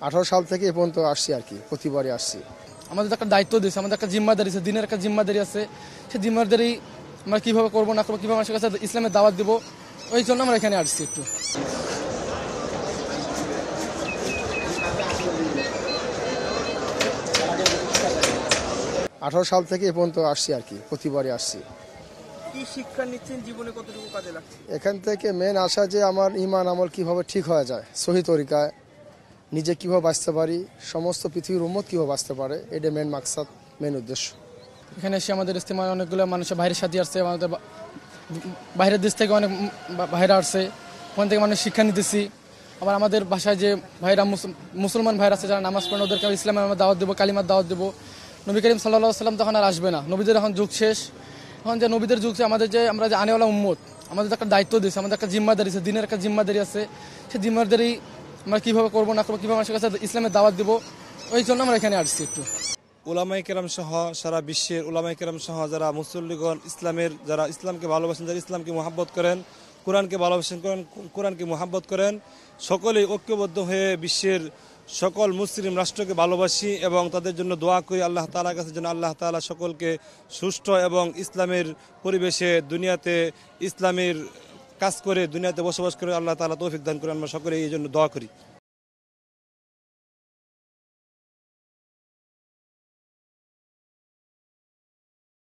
18 সাল থেকে এ পর্যন্ত আসছি আর কি, প্রতিবারই আসছি। আমাদের একটা দায়িত্ব দিয়েছে, আমাদের একটা জিম্মাদারি আছে, দিনের একটা জিম্মাদারি আছে। সেই জিম্মাদারি আমরা কীভাবে করবো না করবো, কীভাবে মানুষের কাছে ইসলামের দাওয়াত দেবো, ওই জন্য আমরা এখানে আসছি একটু। 18 সাল থেকে এ পর্যন্ত আসছি আর কি, প্রতিবারই আসছি। কি শিক্ষা নিচ্ছেন, জীবনে কতটুকু কাজে লাগছে? এখান থেকে মেন আশা যে আমার ইমান আমল কিভাবে ঠিক হয়ে যায়, সহি তরিকায় নিজে কিভাবে বাঁচতে পারি, সমস্ত পৃথিবীর উম্মত কিভাবে বাঁচতে পারে, এটা মেন মাকসাদ, মেন উদ্দেশ্য। এখানে এসে আমাদের ইস্তেমায় অনেকগুলো মানুষের বাইরের সাথে আসছে, আমাদের বাইরের দেশ থেকে অনেক ভাইরা আসছে, ওখান থেকে মানুষ শিক্ষা নিতেছি। আবার আমাদের ভাষায় যে ভাইরা মুসলমান ভাইরা আছে যারা নামাজ পড়েন, ওদেরকে ইসলামের আমরা দাওয়াত দেবো, কালিমার দাওয়াত দেবো। নবী করিম সাল্লাল্লাহু আলাইহি ওয়াসাল্লাম তখন আর আসবে না, নবীদের এখন যুগ শেষ। এখন যে নবীদের যুগ, আমাদের যে আমরা যে আনেওয়ালা উম্মত, আমাদের একটা দায়িত্ব দিয়েছে, আমাদের একটা জিম্মাদারি আছে, দিনের একটা জিম্মাদারি আছে। সেই জিম্মাদারি আমরা কীভাবে করবো না করবো, কীভাবে মানুষের কাছে ইসলামের দাওয়াত দেবো, ওই জন্য আমরা এখানে আসছি একটু। উলামায়ে কেরাম সহ সারা বিশ্বের উলামায়ে কেরাম সহ যারা মুসল্লিগণ ইসলামের, যারা ইসলামকে ভালোবাসেন, যারা ইসলামকে মহাব্বত করেন, কোরআনকে ভালোবাসেন, কোরআনকে মহাব্বত করেন, সকলেই ঐক্যবদ্ধ হয়ে বিশ্বের সকল মুসলিম রাষ্ট্রকে ভালোবাসি এবং তাদের জন্য দোয়া করি আল্লাহ তাআলার কাছে, যেন আল্লাহ তাআলা সকলকে সুষ্ঠু এবং ইসলামের পরিবেশে দুনিয়াতে ইসলামের কাজ করে দুনিয়াতে বসবাস করে আল্লাহ তাআলা তৌফিক দান করেন। আমরা সকলে এই জন্য দোয়া করি।